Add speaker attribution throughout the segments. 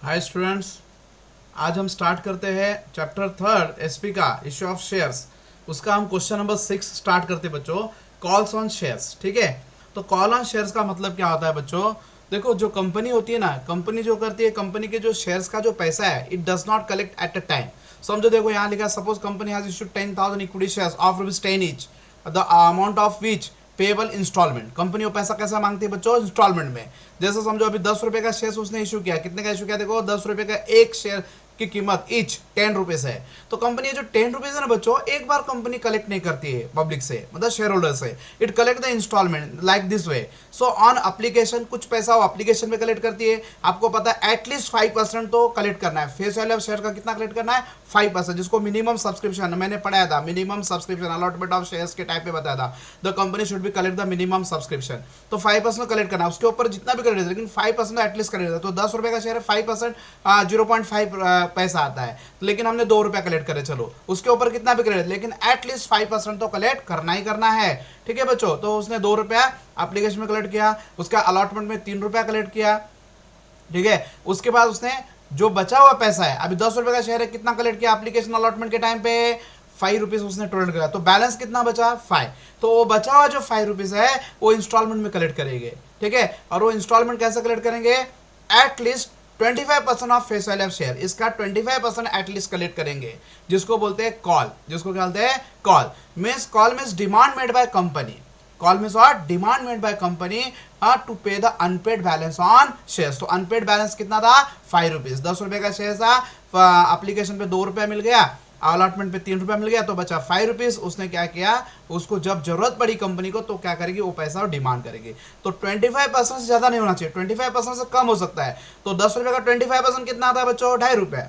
Speaker 1: Hi students, आज हम start करते हैं चैप्टर थर्ड एसपी का इश्यू ऑफ शेयर्स। उसका हम क्वेश्चन नंबर 6 स्टार्ट करते हैं बच्चों, कॉल्स ऑन शेयर्स। ठीक है, तो कॉल ऑन शेयर्स का मतलब क्या होता है बच्चों? देखो, जो कंपनी होती है ना, कंपनी जो करती है, कंपनी के जो शेयर्स का जो पैसा है, it does not collect at a time. समझो, देखो यहाँ लिखा, suppose company has issued 10,000 equity shares of ₹10 each, the amount of which payable installment. Company वो पैसा कैसा मांगती है बच्चों? इंस्टॉलमेंट में। जैसे समझो अभी 10 रुपए का शेयर उसने इशू किया, कितने का इशू किया? देखो 10 रुपए का एक शेयर की कीमत ईच 10 रुपीज है। तो कंपनी जो 10 रुपीज है ना बच्चों, एक बार कंपनी कलेक्ट नहीं करती है पब्लिक से, मतलब शेयर होल्डर से। It collect the installment like this way. So on application, कुछ पैसा वो अप्लीकेशन में कलेक्ट करती है। आपको पता है एटलीस्ट 5% तो कलेक्ट करना है। फेस वैल्यू ऑफ शेयर का कितना कलेक्ट करना है? 5%, जिसको मिनिमम सब्सक्रिप्शन मैंने पढ़ाया था, मिनिमम सब्सक्रिप्शन अलॉटमेंट ऑफ शेयर्स के टाइप पे बताया था। The company should be collect the minimum subscription. तो 5% कलेक्ट करना है, उसके ऊपर जितना भी कलेक्ट, लेकिन 5% एटलीस्ट कलेक्ट। तो 10 रुपए का शेयर है, 5% 0.5 पैसा आता है, लेकिन हमने 2 रुपया कलेक्ट करे, चलो उसके ऊपर कितना भी कलेक्ट, लेकिन एटलीस्ट 5% तो कलेक्ट करना ही करना है। ठीक है बच्चों, तो उसने 2 रुपया एप्लीकेशन में कलेक्ट किया, उसका अलॉटमेंट में 3 रुपया कलेक्ट किया। ठीक है, उसके बाद उसने जो बचा हुआ पैसा है, अभी 10 रुपए का शेयर है, कितना कलेक्ट किया एप्लीकेशन अलॉटमेंट के टाइम पे? 5 रुपीज उसने टोटल किया। तो बैलेंस कितना बचा? 5। तो वो बचा हुआ जो 5 रुपीज है वो इंस्टॉलमेंट में कलेक्ट करेंगे। ठीक है, और वो इंस्टॉलमेंट कैसे कलेक्ट करेंगे? At least 25% of face value of share, इसका 25% एटलीस्ट कलेक्ट करेंगे, जिसको बोलते हैं कॉल। जिसको क्या बोलते हैं? Call means demand made by company. Call means what? Demand made by company to pay the unpaid balance on shares. तो अनपेड बैलेंस कितना था? 5 रुपीज। 10 रुपए का शेयर था, एप्लीकेशन पे 2 रुपया मिल गया, अलॉटमेंट पे 3 रुपया मिल गया, तो बचा 5 रुपीज। उसने क्या किया, उसको जब जरूरत पड़ी कंपनी को, तो क्या करेगी, वो पैसा डिमांड करेगी। तो 25% से ज्यादा नहीं होना चाहिए, 25% से कम हो सकता है। तो 10 रुपए का 25% कितना आता है बच्चों? 2.5 रुपया।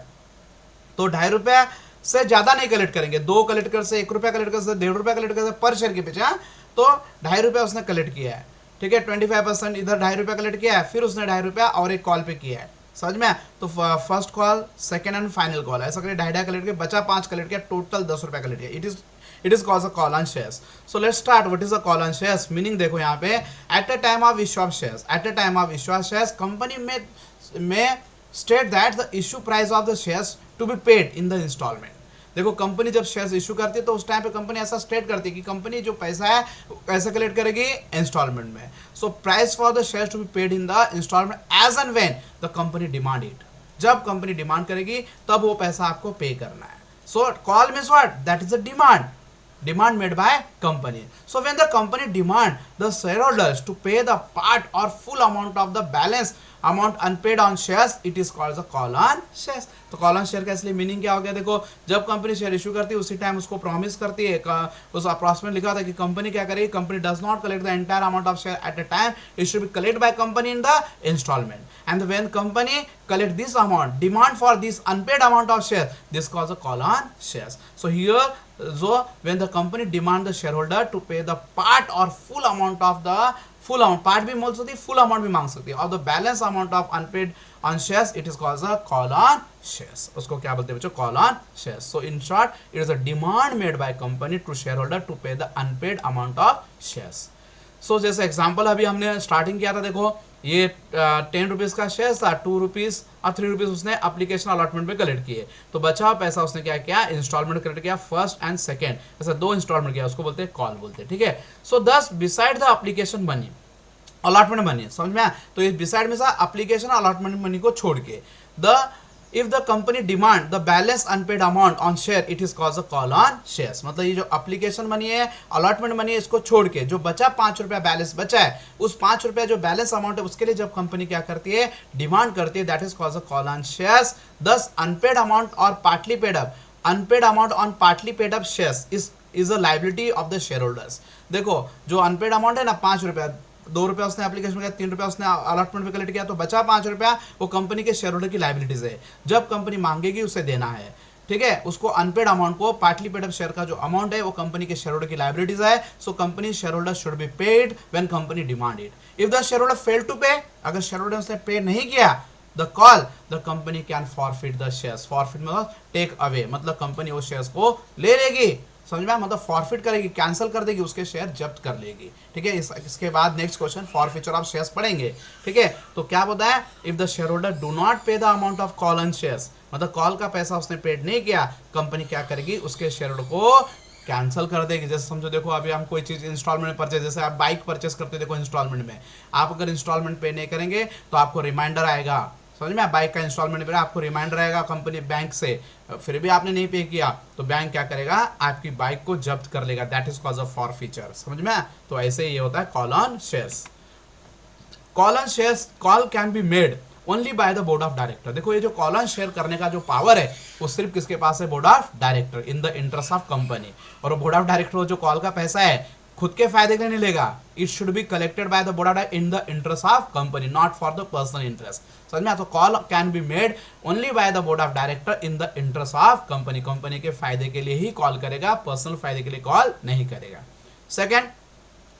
Speaker 1: तो 2.5 रुपया से ज्यादा नहीं कलेक्ट करेंगे। 2 कलेक्ट कर से 1 रुपया कलेक्ट कर से 1.5 रुपया कलेक्ट कर से पर शेयर के पीछे। तो 2.5 रुपया उसने कलेक्ट किया है। ठीक है, 25% इधर 2.5 रुपया कलेक्ट किया है, फिर उसने 2.5 रुपया और एक कॉल पे किया है। समझ में? तो first call, second and final call, ऐसा करके 2.5 कलेक्ट किया, बचा 5 कलेक्ट किया, टोटल 10 रुपया कलेक्ट किया। It is called a call on shares. So let's start, what is a call on shares? Meaning देखो यहाँ पे, at a time of issue of shares, at a time of issue of shares, company में state that the issue price of the shares to be paid in the instalment. देखो, company जब shares issue करती है तो उस time पे company ऐसा state करती है कि कंपनी जो पैसा है कैसे कलेक्ट करेगी? इंस्टॉलमेंट में। So price for the shares to be paid in the instalment as and when the company demand it. जब कंपनी डिमांड करेगी तब वो पैसा आपको पे करना है। So call means what? That is a demand made by company. So when the company demand the shareholders to pay the part or full amount of the balance amount unpaid on shares, it is called the call on shares. तो call on share का इसलिए meaning क्या हो गया? देखो, जब company share issue करती है उसी टाइम उसको प्रॉमिस करती है, उस अप्रॉक्सीमेट लिखा था कि कंपनी क्या करेगी, company does not collect the entire amount of share at a time, it should be collect by company in the installment, and when company collect this amount, demand for this unpaid amount of share, this calls a call on shares. So here, so when the company demand the shareholder to pay the part or full amount of the full amount, part भी बोल सकती है, full amount भी मांग सकती है, और the balance amount of unpaid on shares, it is called a call on shares. उसको क्या बोलते हैं बच्चों? call on shares. So in short, it is a demand made by company to shareholder to pay the unpaid amount of shares. सो जैसे example अभी हमने starting किया था, देखो ये 10 रुपीज़ का शेयर था, 2 रुपीज़ और 3 रुपीज़ उसने एप्लीकेशन अलॉटमेंट में कलेक्ट किए। तो बचा हुआ पैसा उसने क्या किया? इंस्टॉलमेंट कलेक्ट किया, फर्स्ट एंड सेकेंड, ऐसा 2 इंस्टॉलमेंट किया, उसको बोलते हैं कॉल बोलते हैं। ठीक है, सो दस beside the application money, allotment money, समझ में आया? तो ये बिसाइड में सा एप्लीकेशन अलॉटमेंट मनी को छोड़ के, the if the company demand the balance unpaid amount on share, it is called a call on shares. मतलब ये जो एप्लीकेशन मनी है, अलॉटमेंट मनी है, इसको छोड़ के जो बचा 5 रुपया बैलेंस बचा है, उस 5 रुपया जो बैलेंस अमाउंट है उसके लिए जब कंपनी क्या करती है? डिमांड करती है, that is called a call on shares. This unpaid amount और partly paid up, unpaid amount on partly paid up shares is a liability of the share holders. देखो, जो अनपेड अमाउंट है ना, 5 रुपया, 2 रुपया उसने एप्लीकेशन में किया, 3 रुपया उसने अलॉटमेंट में कलेक्ट किया, तो बचा 5 रुपया, वो कंपनी के शेयर होल्डर की लाइबिलिटीज है, जब कंपनी मांगेगी उसे देना है। ठीक है, उसको अनपेड अमाउंट को, पार्टली पेड अप शेयर का जो अमाउंट है वो कंपनी के शेयर होल्डर की लाइबिलिटीज है। So company share holder should be paid when company demand it. If the share holder fail to pay, अगर शेयर होल्डर उसने पे नहीं किया, the company can forfeit the shares. Forfeit मतलब take away, मतलब company वो shares को ले लेगी, समझ में, मतलब फॉरफिट करेगी, कैंसिल कर देगी, उसके शेयर जब्त कर लेगी। ठीक है, इसके बाद next question forfeiture of shares पढ़ेंगे। ठीक है, तो क्या बोलता है, if the share holder do not pay the amount of call on shares, मतलब कॉल का पैसा उसने पेड नहीं किया, कंपनी क्या करेगी, उसके शेयर होल्डर को कैंसिल कर देगी। जैसे समझो, देखो अभी हम कोई चीज इंस्टॉलमेंट में परचेज, जैसे आप बाइक परचेस करते हो, देखो इंस्टॉलमेंट में आप अगर इंस्टॉलमेंट पे नहीं करेंगे तो आपको रिमाइंडर आएगा, समझ में, बाइक का इंस्टॉलमेंट पे आपको रिमाइंडर आएगा कंपनी बैंक से, फिर भी आपने नहीं पे किया तो बैंक क्या करेगा, आपकी बाइक को जब्त कर लेगा। That is cause of forfeiture, समझ में। तो ऐसे ये होता है call on shares. Call on shares, call can be made only by the board of director. देखो ये जो कॉल ऑन शेयर करने का जो पावर है वो सिर्फ किसके पास है, board of director, in the interest of company. और बोर्ड ऑफ डायरेक्टर जो कॉल का पैसा है खुद के फायदे के लिए नहीं लेगा, it should be collected by the board of director in the interest of company, not for the personal interest, समझ में। तो call can be made only by the board of director in the interest of company, company के फायदे के लिए ही call करेगा, personal फायदे के लिए कॉल नहीं करेगा। Second,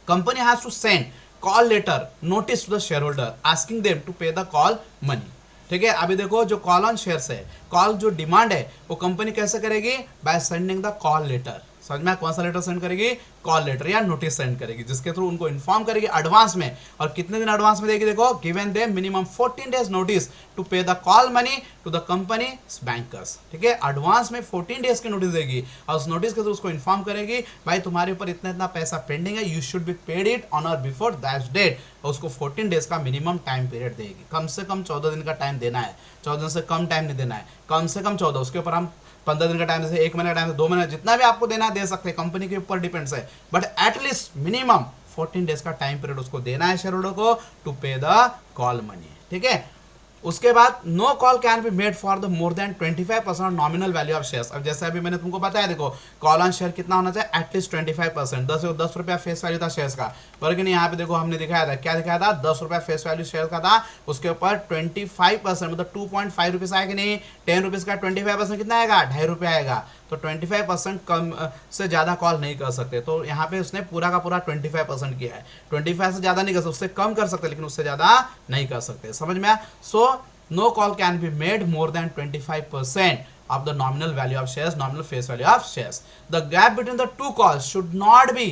Speaker 1: company has to send call letter notice to the share holder asking them to pay the call money. ठीक है, अभी देखो जो कॉल ऑन शेयर्स है, कॉल जो डिमांड है वो कंपनी कैसे करेगी, by sending the call letter, समझ में। कौन सा लेटर सेंड करेगी, कॉल लेटर या नोटिस सेंड करेगी, जिसके थ्रू उनको इन्फॉर्म करेगी एडवांस में। और कितने दिन एडवांस में देगी, देखो, given them minimum 14 days notice to pay the call money to the company bankers. ठीक है, एडवांस में 14 डेज की नोटिस देगी और उस नोटिस के थ्रू उसको इन्फॉर्म करेगी, भाई तुम्हारे ऊपर इतना इतना पैसा पेंडिंग है, you should be paid it on और बिफोर दैट डेट। और उसको 14 डेज का मिनिमम टाइम पीरियड देगी, कम से कम 14 दिन का टाइम देना है, 14 दिन से कम टाइम नहीं देना है, कम से कम 14, उसके ऊपर हम 15 दिन का टाइम, जैसे 1 महीने का टाइम, 2 महीने, जितना भी आपको देना दे सकते हैं, कंपनी के ऊपर डिपेंड्स है, बट एटलीस्ट मिनिमम 14 डेज का टाइम पीरियड उसको देना है शेयर होल्डर को to pay the call money. ठीक है, उसके बाद no call can be made for the more than 25% nominal value of shares. अब जैसे अभी मैंने तुमको बताया, देखो कॉल ऑन शेयर कितना होना चाहिए, एटलीस्ट 25%, 10 रुपया फेस वैल्यू था शेयर्स का, लेकिन यहाँ पे देखो हमने दिखाया था, क्या दिखाया था, 10 रुपया फेस वैल्यू शेयर का था, उसके ऊपर 25% मतलब 2.5 रुपीज आएगा, नहीं 10 रुपीज का 25% कितना आएगा, 2.5 रुपया आएगा। तो 25% कम से ज्यादा कॉल नहीं कर सकते, तो यहाँ पे उसने पूरा का पूरा 25% किया है, 25 से ज्यादा नहीं कर सकते, उससे कम कर सकते लेकिन उससे ज्यादा नहीं कर सकते, समझ में। सो no call can be made more than 25% of the nominal value of shares, nominal face value of shares. The gap between the two calls should not be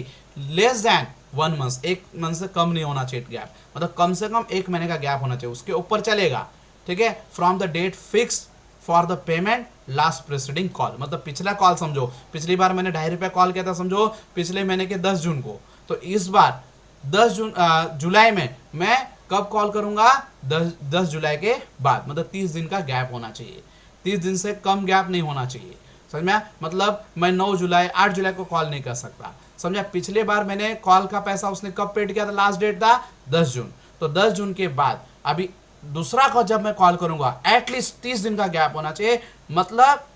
Speaker 1: less than 1 month, 1 month से कम नहीं होना चाहिए gap, मतलब कम से कम 1 महीने का gap होना चाहिए, उसके ऊपर चलेगा। ठीक है, from the date fix for the payment last preceding call, मतलब पिछला कॉल समझो, पिछली बार मैंने 2.5 रुपया कॉल किया था समझो पिछले महीने के 10 जून को, तो इस बार 10 जुलाई में मैं कब कॉल करूंगा, 10 जुलाई के बाद, मतलब 30 दिन का गैप होना चाहिए, 30 दिन से कम गैप नहीं होना चाहिए, समझ में। मतलब मैं 9 जुलाई 8 जुलाई को कॉल नहीं कर सकता, समझा। पिछले बार मैंने कॉल का पैसा उसने कब पेड किया था, लास्ट डेट था 10 जून, तो 10 जून के बाद अभी दूसरा कॉल जब मैं कॉल करूंगा एटलीस्ट 30 दिन का गैप होना चाहिए, मतलब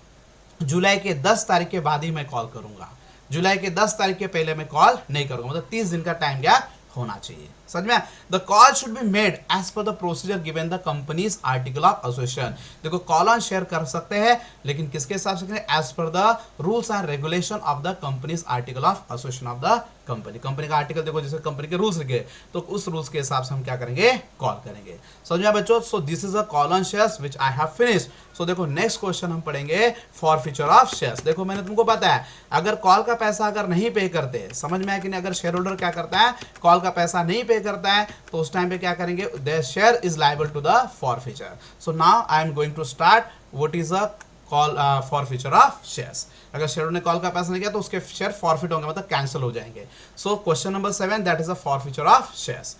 Speaker 1: जुलाई के 10 तारीख के बाद ही मैं कॉल करूंगा, जुलाई के 10 तारीख के पहले मैं कॉल नहीं करूंगा, मतलब 30 दिन का टाइम गैप होना चाहिए, समझ में। The call should be made as per the procedure given the company's article of association. देखो कॉल ऑन शेयर कर सकते हैं लेकिन किसके हिसाब से करें, as per the rules and regulation of the company's article of association of the company. Company का आर्टिकल देखो, जैसे कंपनी के रूल्स लिखे तो उस रूल्स के हिसाब से हम क्या करेंगे, कॉल करेंगे, समझ में बच्चों। So this is a call on shares which I have finished. So देखो नेक्स्ट क्वेश्चन हम पढ़ेंगे फॉरफीचर ऑफ शेयर्स। देखो मैंने तुमको बताया अगर कॉल का पैसा अगर नहीं पे करते, समझ में आया कि नहीं, अगर शेयर होल्डर क्या करता है, कॉल का पैसा नहीं पे करता है तो उस टाइम पे क्या करेंगे, the share is liable to the forfeiture. So now I am going to start what is a call forfeiture of shares. अगर शेयर ने कॉल का पैसा नहीं किया तो उसके शेयर फॉरफिट होंगे, मतलब कैंसिल हो जाएंगे। So question number 7 that is a forfeiture of shares.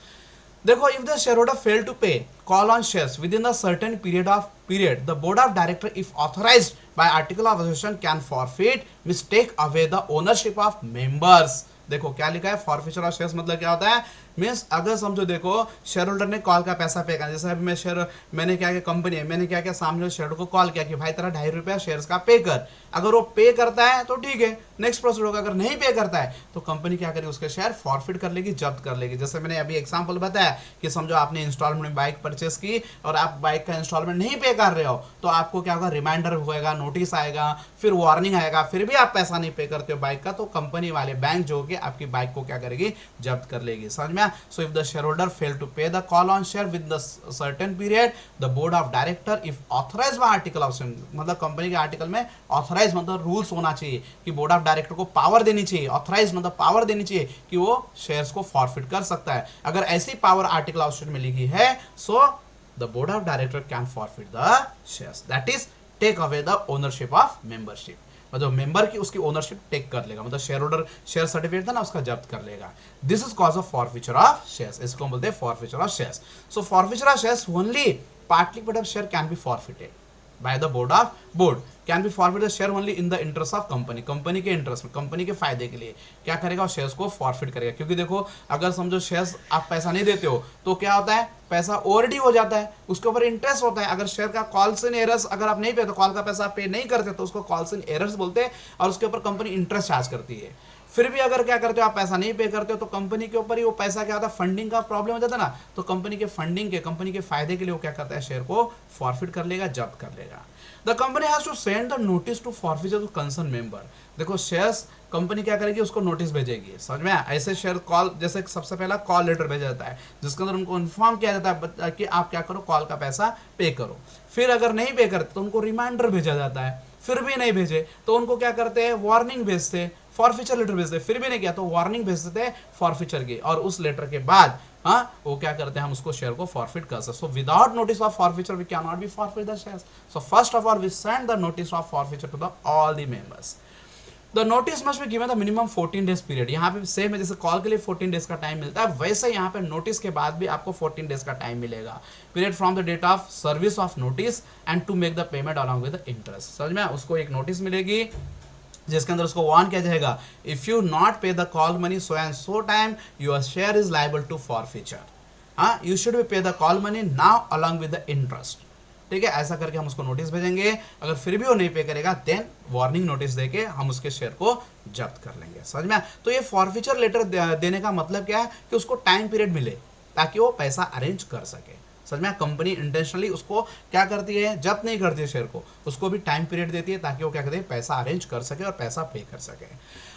Speaker 1: देखो if the share holder fail to pay call on shares within the certain period the board of director if authorized by article of association can forfeit means take away the ownership of members. देखो क्या लिखा है, forfeiture of shares मतलब क्या होता है, means अगर समझो देखो शेयर होल्डर ने कॉल का पैसा पे करना, जैसे अभी मैं शेयर मैंने क्या किया, कंपनी है, मैंने क्या किया, सामने शेयर होल्डर को कॉल किया कि भाई तेरा 2.5 रुपया शेयर्स का पे कर, अगर वो पे करता है तो ठीक है नेक्स्ट प्रोसीड होगा, अगर नहीं पे करता है तो कंपनी क्या करेगी, उसके शेयर फॉरफिट कर लेगी, जब्त कर लेगी। जैसे मैंने अभी एग्जांपल बताया कि समझो आपने इंस्टॉलमेंट में बाइक परचेस की और आप बाइक का इंस्टॉलमेंट नहीं पे कर रहे हो तो आपको क्या होगा, रिमाइंडर होगा, नोटिस आएगा, फिर वार्निंग आएगा, फिर भी आप पैसा नहीं पे करते हो बाइक का, तो कंपनी वाले बैंक जो कि आपकी बाइक को क्या करेगी, जब्त कर लेगी, समझ में। में। So if the share holder fail to pay the call on share with the certain period, the board of director if authorize by article of, मतलब कंपनी के आर्टिकल में ऑथराइज मतलब रूल्स होना चाहिए कि बोर्ड ऑफ डायरेक्टर को power देनी चाहिए, ऑथराइज मतलब पावर देनी चाहिए कि वो शेयर्स को फॉरफिट कर सकता है। अगर ऐसी पावर आर्टिकल ऑफ शेयर में लिखी है, so the board of director can forfeit the shares, that is take away the ownership of membership, मतलब मेंबर की उसकी ओनरशिप टेक कर लेगा, मतलब शेयर होल्डर शेयर सर्टिफिकेट था ना उसका जब्त कर लेगा। This is cause of forfeiture of shares, इसको बोलते हैं forfeiture of shares. So forfeiture of shares only partly paid up share can be forfeited by the board can B forfeit the share only in the interest of company, company के interest में, company के फायदे के लिए क्या करेगा, shares को forfeit करेगा। क्योंकि देखो अगर समझो शेयर्स आप पैसा नहीं देते हो तो क्या होता है, पैसा ओवरड्यू हो जाता है, उसके ऊपर इंटरेस्ट होता है। अगर शेयर का कॉल्स इन एरर्स अगर आप नहीं पे तो कॉल का पैसा आप पे नहीं करते तो उसको कॉल्स इन एरर्स बोलते हैं और उसके ऊपर कंपनी इंटरेस्ट चार्ज करती है। फिर भी अगर क्या करते हो आप पैसा नहीं पे करते हो तो कंपनी के ऊपर ही वो पैसा क्या होता है, फंडिंग का प्रॉब्लम हो जाता है ना, तो कंपनी के फंडिंग के, कंपनी के फायदे के लिए वो क्या करता है, शेयर को फॉरफिट कर लेगा, जब्त कर लेगा। The company has to send the notice to forfeiture to concern member. देखो शेयर्स कंपनी क्या करेगी, उसको नोटिस भेजेगी, समझ में आया? ऐसे शेयर कॉल, जैसे सबसे पहला कॉल लेटर भेजा जाता है जिसके अंदर उनको इन्फॉर्म किया जाता है कि आप क्या करो, कॉल का पैसा पे करो। फिर अगर नहीं पे करते तो उनको रिमाइंडर भेजा जाता है, फिर भी नहीं भेजे तो उनको क्या करते हैं, वार्निंग भेजते, फॉरफिचर लेटर भेजते, फिर भी नहीं किया तो वार्निंग भेज देते हैं फॉरफिचर की, और उस लेटर के बाद वो क्या करते हैं, हम उसको शेयर को फॉरफिट कर सकते। So without notice of forfeiture we can not be forfeit the shares. So first of all we send the notice of forfeiture to the all the members. The notice must be given the minimum 14 days period. यहाँ पे same है, जैसे call के लिए 14 days का time मिलता है, वैसे यहाँ पे नोटिस के बाद भी आपको 14 डेज का टाइम मिलेगा। Period from the date of service of notice and to make the payment along with the interest. समझ में? उसको एक नोटिस मिलेगी जिसके अंदर उसको वार्न किया जाएगा, if you not pay the call money so and so time your share is liable to forfeiture. You should be pay the call money now along with the interest. ठीक है, ऐसा करके हम उसको नोटिस भेजेंगे। अगर फिर भी वो नहीं पे करेगा देन वार्निंग नोटिस देके हम उसके शेयर को जब्त कर लेंगे। समझ में? तो ये फॉरफिचर लेटर देने का मतलब क्या है कि उसको टाइम पीरियड मिले ताकि वो पैसा अरेंज कर सके। समझ में? कंपनी इंटेंशनली उसको क्या करती है, जब्त नहीं करती है शेयर को, उसको भी टाइम पीरियड देती है ताकि वो क्या करते हैं, पैसा अरेंज कर सके और पैसा पे कर सके।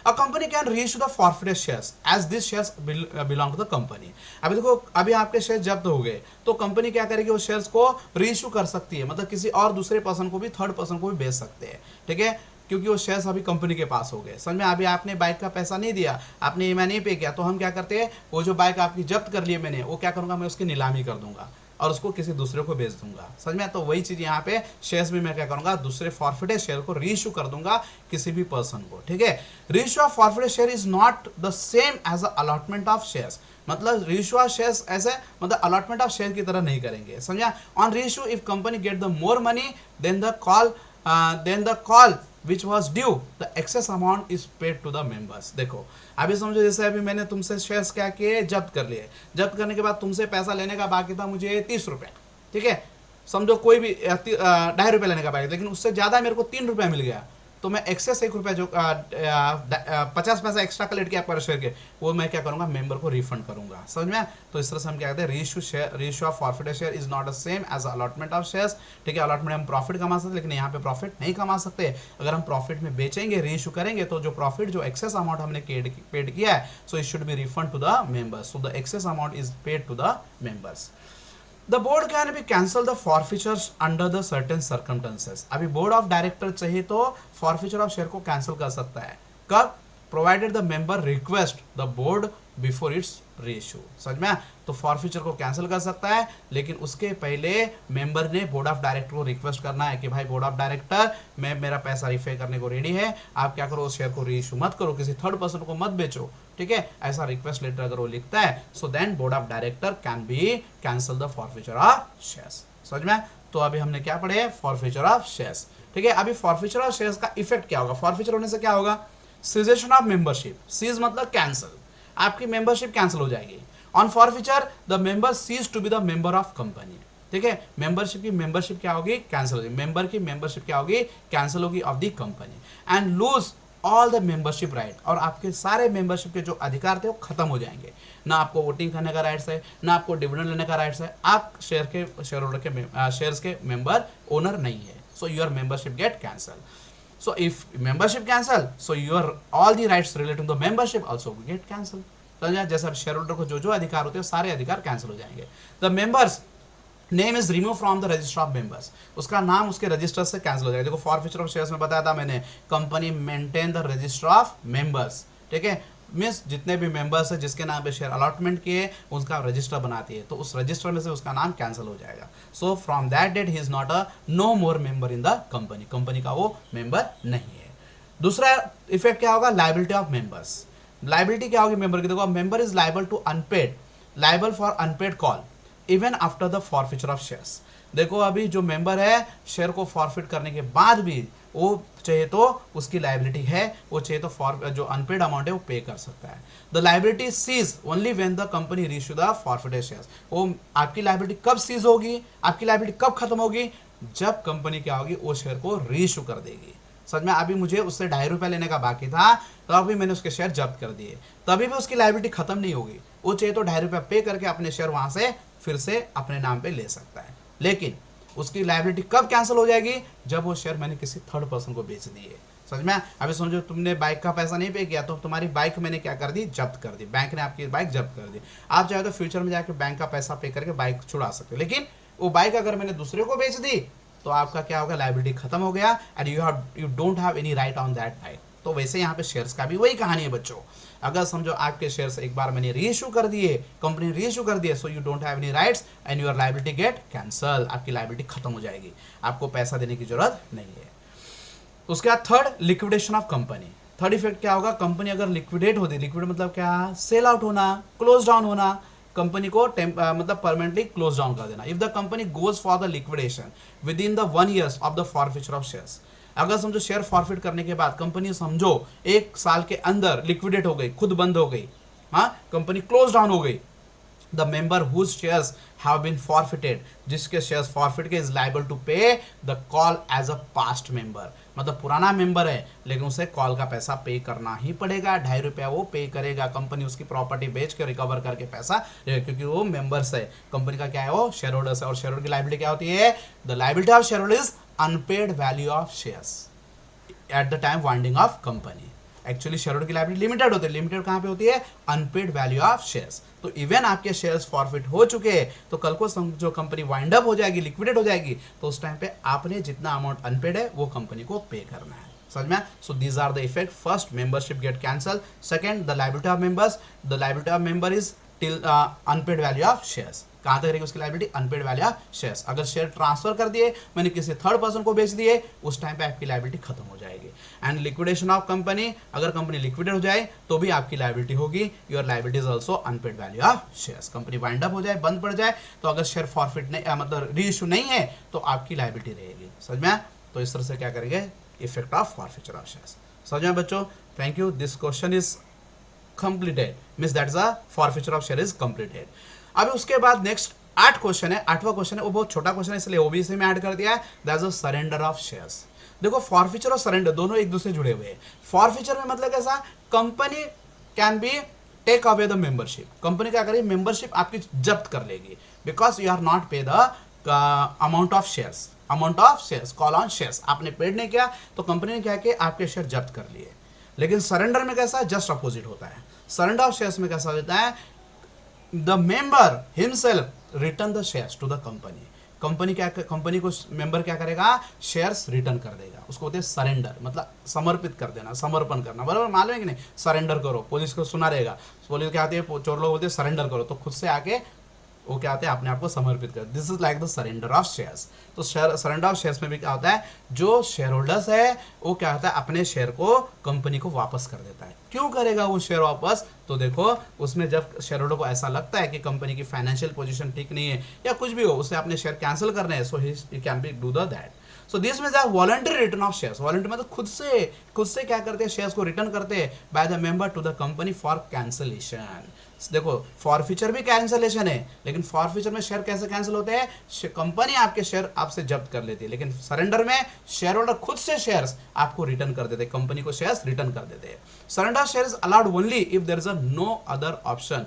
Speaker 1: A company can reissue the forfeited shares as this shares belong to the company. अभी देखो, अभी आपके शेयर जब्त हो गए तो कंपनी क्या करेगी, वो शेयर्स को रीइश्यू कर सकती है, मतलब किसी और दूसरे पर्सन को भी, थर्ड पर्सन को भी बेच सकते हैं। ठीक है, क्योंकि वो शेयर्स अभी कंपनी के पास हो गए। समझ में? अभी आपने बाइक का पैसा नहीं दिया, आपने ईएमआई नहीं पे किया, तो हम क्या करते हैं, वो जो बाइक आपकी जब्त कर लिए मैंने, वो क्या करूंगा, मैं उसकी नीलामी कर दूंगा और उसको किसी दूसरे को बेच दूंगा। समझ में? तो वही चीज यहाँ पे शेयर्स भी मैं क्या करूंगा, दूसरे फॉरफिटेड शेयर को रीइश्यू कर दूंगा किसी भी पर्सन को। ठीक है, reissue of forfeited share is not the same as a allotment of shares. मतलब रीइश्यू ऑफ शेयर्स ऐसे मतलब अलॉटमेंट ऑफ शेयर की तरह नहीं करेंगे। समझा? On reissue if company get the more money than the call which was due the excess amount is paid to the members। देखो अभी समझो, जैसे अभी मैंने तुमसे शेयर्स क्या किए, जब्त कर लिए, जब्त करने के बाद तुमसे पैसा लेने का बाकी था मुझे 30 रुपये। ठीक है, समझो कोई भी 2.5 रुपये लेने का बाकी, लेकिन उससे ज़्यादा मेरे को 3 रुपये मिल गया, तो मैं एक्सेस 1 रुपया जो 50 पैसा एक्स्ट्रा कलेक्ट किया पर शेयर के, वो मैं क्या करूंगा, मेंबर को रिफंड करूंगा। समझ में? तो इस तरह से हम क्या कहते हैं, reissue of forfeited share is not the same as allotment of shares. ठीक है, अलॉटमेंट हम प्रॉफिट कमा सकते हैं, लेकिन यहाँ पे प्रॉफिट नहीं कमा सकते। अगर हम प्रॉफिट में बेचेंगे, रीइश्यू करेंगे, तो जो प्रॉफिट, जो एक्सेस अमाउंट हमने पेड किया है, so it should be refund to the members. So the excess amount is paid to the members. The board can be cancel the forfeitures under the certain circumstances. अभी board of director चाहिए तो forfeiture of share को cancel कर सकता है। कब? Provided the member request the board before it's reissue. समझ में? तो फॉरफिचर को कैंसिल कर सकता है, लेकिन उसके पहले मेंबर ने बोर्ड ऑफ डायरेक्टर को रिक्वेस्ट करना है कि भाई बोर्ड ऑफ डायरेक्टर, मैं मेरा पैसा रिफे करने को रेडी है, आप क्या करो, शेयर को रीइश्यू मत करो, किसी थर्ड पर्सन को मत बेचो। ठीक है, ऐसा रिक्वेस्ट लेटर अगर वो लिखता है, so then board of director can be cancel the forfeiture of shares. समझ में? तो अभी हमने क्या पढ़े, फॉरफिचर ऑफ शेयर्स। ठीक है, अभी फॉरफिचर ऑफ शेयर्स का इफेक्ट क्या होगा, फॉरफिचर होने से क्या होगा, सीजेशन ऑफ मेंबरशिप। सीज मतलब कैंसिल, आपकी मेंबरशिप कैंसिल हो जाएगी। On forfeiture the member cease to be the member of company. ठीक है, मेंबरशिप क्या होगी, कैंसिल होगी। मेंबर की मेंबरशिप क्या होगी, कैंसिल होगी of the company. And lose all the membership right, और आपके सारे मेंबरशिप के जो अधिकार थे वो खत्म हो जाएंगे। ना आपको वोटिंग करने का राइट्स है, ना आपको डिविडेंड लेने का राइट्स है, आप शेयर होल्डर के शेयर्स के मेंबर ओनर नहीं है। So your membership get cancel. So if membership cancel, so your all the rights related to the membership also get cancelled. समझा? जैसे अब शेयर होल्डर को जो जो अधिकार होते हैं सारे अधिकार कैंसिल हो जाएंगे। The members name is remove from the register of members, उसका नाम उसके रजिस्टर से कैंसिल हो जाएगा। देखो फॉरफीचर ऑफ शेयर्स में बताया था मैंने, company maintain the register of members, ठीक है, मीन्स जितने भी मेंबर्स है जिसके नाम पे शेयर अलॉटमेंट किए उसका रजिस्टर बनाती है, तो उस रजिस्टर में से उसका नाम कैंसिल हो जाएगा। So from that date he is not a no more member in the company, company का वो मेंबर नहीं है। दूसरा इफेक्ट क्या होगा, लाइबिलिटी ऑफ मेंबर्स। लाइबिलिटी क्या होगी मेंबर की, देखो member is liable to unpaid, liable for unpaid call even after the forfeiture of shares. देखो अभी जो मेंबर है शेयर को फॉरफिट करने के बाद भी वो चाहे तो उसकी लाइबिलिटी है, वो चाहे तो फॉर जो अनपेड अमाउंट है वो पे कर सकता है। The liability cease only when the company reissue the forfeited shares. वो आपकी लाइबिलिटी कब सीज होगी, आपकी लाइबिलिटी कब खत्म होगी, जब कंपनी क्या होगी वो शेयर को रीइश्यू कर देगी। सच में अभी मुझे उससे ₹2.5 लेने का बाकी था तो अभी मैंने उसके शेयर जब्त कर दिए, तभी भी उसकी लाइबिलिटी खत्म नहीं होगी, वो चाहे तो ₹2.5 पे करके अपने शेयर वहां से फिर से अपने नाम पे ले सकता है। लेकिन उसकी लायबिलिटी कब कैंसिल हो जाएगी, जब वो शेयर मैंने किसी थर्ड पर्सन को बेच दिए। समझ में? अभी समझो तुमने बाइक का पैसा नहीं पे किया तो तुम्हारी बाइक मैंने क्या कर दी, जब्त कर दी, बैंक ने आपकी बाइक जब्त कर दी। आप चाहे तो फ्यूचर में जाकर बैंक का पैसा पे करके बाइक छुड़ा सकते हो, लेकिन वो बाइक अगर मैंने दूसरे को बेच दी तो आपका क्या होगा, लायबिलिटी खत्म हो गया and you don't have any right on that bike. तो वैसे यहाँ पे शेयर्स का भी वही कहानी है बच्चों। अगर समझो आपके शेयर्स एक बार मैंने रीइश्यू कर दिए, कंपनी रीइश्यू कर दिए, so you don't have any rights and your liability get cancel, आपकी लायबिलिटी खत्म हो जाएगी, आपको पैसा देने की जरूरत नहीं है। उसके बाद third, liquidation of company. Third effect क्या होगा, कंपनी अगर लिक्विडेट होती, लिक्विडेट मतलब क्या, सेल आउट होना, क्लोज डाउन होना, कंपनी को मतलब परमानेंटली क्लोज डाउन कर देना। If the company goes for the liquidation with in the 1 year of the forfeiture of shares, अगर समझो शेयर फॉरफिट करने के बाद कंपनी समझो 1 साल के अंदर लिक्विडेट हो गई, खुद बंद हो गई, हाँ कंपनी क्लोज डाउन हो गई, the member whose shares have been forfeited, जिसके शेयर्स फॉरफिट के, is liable to pay the call as a past member, मतलब पुराना मेंबर है लेकिन उसे कॉल का पैसा पे करना ही पड़ेगा, ₹2.5 वो पे करेगा, कंपनी उसकी प्रॉपर्टी बेच के रिकवर करके पैसा, क्योंकि वो मेंबर्स है, कंपनी का क्या है वो शेयर होल्डर्स है, और शेयर होल्डर की लायबिलिटी क्या होती है, the liability of share holder is unpaid value of shares at the time winding off company. Actually share holder की लायबिलिटी लिमिटेड होती है, लिमिटेड कहाँ पे होती है, अनपेड वैल्यू ऑफ शेयर्स। तो इवन आपके शेयर्स फॉरफिट हो चुके हैं तो कल को जो कंपनी वाइंड अप हो जाएगी, लिक्विडेट हो जाएगी, तो उस टाइम पे आपने जितना अमाउंट अनपेड है वो कंपनी को पे करना है। समझ में? So these are the effect. First, membership get cancel. Second, the liability of members, the liability of member is till unpaid value of shares. कहां तक रहेगी उसकी liability, unpaid value of shares. अगर शेयर ट्रांसफर कर दिए, मैंने किसी third person को बेच दिए, उस टाइम पे आपकी लायबिलिटी खत्म हो जाएगी। एंड लिक्विडेशन ऑफ कंपनी, अगर कंपनी लिक्विडेट हो जाए तो भी आपकी लायबिलिटी होगी, your liability is also unpaid value of shares. Company wind up हो जाए, बंद पड़ जाए, तो अगर शेयर फॉरफिट नहीं मतलब रीइश्यू नहीं है तो आपकी लायबिलिटी रहेगी। समझ में? तो इस तरह से क्या करेंगे, effect of forfeiture of shares. समझ में बच्चों? Thank you. This question is completed, means that is a forfeiture of share is completed. अभी उसके बाद नेक्स्ट 8 क्वेश्चन है, 8वां क्वेश्चन है, वो बहुत छोटा क्वेश्चन है इसलिए वो भी इसी में ऐड कर दिया है, that is surrender of shares. देखो फॉरफिचर और सरेंडर दोनों एक दूसरे जुड़े हुए हैं। फॉरफिचर में मतलब कैसा, company can be take away the membership, company क्या करेगी, मेंबरशिप आपकी जब्त कर लेगी, because you are not pay the amount of shares, amount of shares, call on shares आपने पेड नहीं किया तो कंपनी ने क्या किया, आपके शेयर जब्त कर लिए। लेकिन सरेंडर में कैसा, जस्ट अपोजिट होता है। सरेंडर ऑफ शेयर्स में कैसा होता है, the member himself return the shares to the company, company क्या, कंपनी को मेंबर क्या करेगा, शेयर्स रिटर्न कर देगा, उसको होते हैं सरेंडर, मतलब समर्पित कर देना, समर्पण करना, बराबर मालूम है कि नहीं, सरेंडर करो, पुलिस को सुना रहेगा, पुलिस क्या आती है, चोर लोग बोलते हैं सरेंडर करो, तो खुद से आके वो क्या होता है, अपने आप को समर्पित कर, this is like the surrender of shares. तो सरेंडर ऑफ शेयर्स में भी क्या होता है, जो शेयर होल्डर्स है वो क्या होता है, अपने शेयर को कंपनी को वापस कर देता है। क्यों करेगा वो शेयर वापस, तो देखो उसमें जब शेयर होल्डर को ऐसा लगता है कि कंपनी की फाइनेंशियल पोजीशन ठीक नहीं है या कुछ भी हो, उसे अपने शेयर कैंसिल करने हैं, so he can be do that. So this means voluntary return of shares. Voluntary मतलब खुद से क्या करते हैं, शेयर्स को रिटर्न करते हैं by the member to the company for cancellation. देखो फॉरफिचर भी कैंसिलेशन है, लेकिन फॉरफिचर में शेयर कैसे कैंसिल होते हैं, कंपनी आपके शेयर आपसे जब्त कर लेती है, लेकिन सरेंडर में शेयर होल्डर खुद से शेयर्स आपको रिटर्न कर देते हैं, कंपनी को शेयर्स रिटर्न कर देते हैं। Surrender share is allowed only if there is a no other option,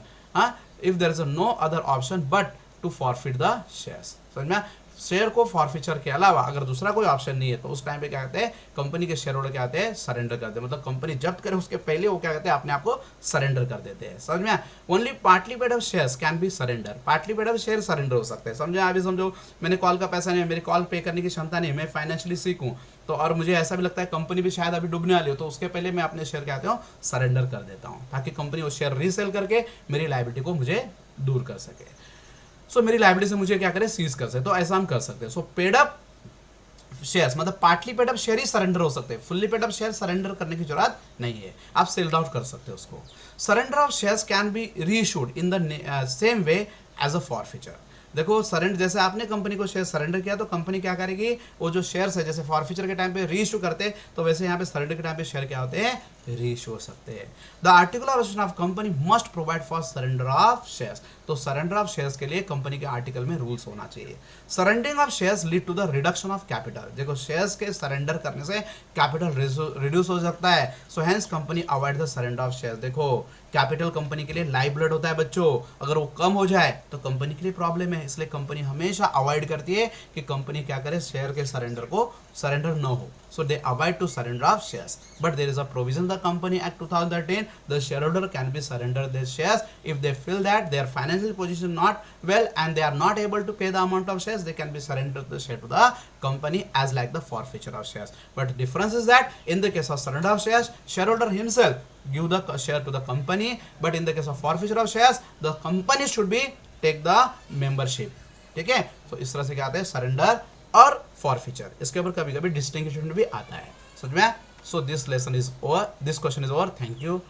Speaker 1: if there is a no other option but to forfeit the shares. समझ में? शेयर को फॉरफीचर के अलावा अगर दूसरा कोई ऑप्शन नहीं है तो उस टाइम पे क्या कहते हैं, कंपनी के शेयर होल्डर क्या कहते हैं, सरेंडर करते हैं। मतलब कंपनी जब्त करे उसके पहले वो क्या कहते हैं, अपने आप को सरेंडर कर देते हैं। समझ में? Only partly paid up shares can B surrender. Partly paid up share surrender हो सकते हैं। समझे? अभी समझो मैंने कॉल का पैसा नहीं है, मेरी कॉल पे करने की क्षमता नहीं है, मैं फाइनेंशियली सीख हूँ, तो और मुझे ऐसा भी लगता है कंपनी भी शायद अभी डूबने वाली हो, तो उसके पहले मैं अपने शेयर क्या कहते हूँ, सरेंडर कर देता हूँ, ताकि कंपनी वो शेयर रीसेल करके मेरी लायबिलिटी को मुझे दूर कर सके। सो मेरी लायबिलिटी से मुझे क्या करे, सीज कर सके। तो ऐसा हम कर सकते हैं। सो पेड अप शेयर्स मतलब पार्टली पेड अप शेयर ही सरेंडर हो सकते हैं, fully paid up share surrender करने की जरूरत नहीं है, आप सेल आउट कर सकते हैं उसको। Surrender of shares can be reissued in the same way as a forfeiture. देखो सरेंडर, जैसे आपने कंपनी को शेयर सरेंडर किया तो कंपनी क्या करेगी, वो जो शेयर्स है जैसे फॉरफीचर के टाइम पे रीइशू करते हैं, तो वैसे यहाँ पे सरेंडर के टाइम पे शेयर क्या होते हैं, रीइशू हो सकते हैं। The articular organisation of company must provide for surrender of shares. तो सरेंडर ऑफ शेयर्स के लिए कंपनी के आर्टिकल में रूल्स होना चाहिए। Surrendering of shares lead to the reduction of capital. देखो शेयर्स के सरेंडर करने से कैपिटल रिड्यूस हो सकता है, so hence company avoid the surrender of shares. देखो कैपिटल कंपनी के लिए लाइव ब्लड होता है बच्चों, अगर वो कम हो जाए तो कंपनी के लिए प्रॉब्लम है, इसलिए कंपनी हमेशा अवॉइड करती है कि कंपनी क्या करे, शेयर के सरेंडर को सरेंडर न हो। So they avoid to surrender of shares, but there is a provision in the Company Act 2013. The shareholder can be surrender their shares if they feel that their financial position not well and they are not able to pay the amount of shares. They can be surrender the share to the company as like the forfeiture of shares. But the difference is that in the case of surrender of shares, shareholder himself give the share to the company, but in the case of forfeiture of shares, the company should be take the membership. ठीक है? तो इस तरह से क्या आते हैं, surrender और फॉरफीचर, इसके ऊपर कभी कभी डिस्टिंक्शन भी आता है। समझ में? So this lesson is over, this question is over. Thank you.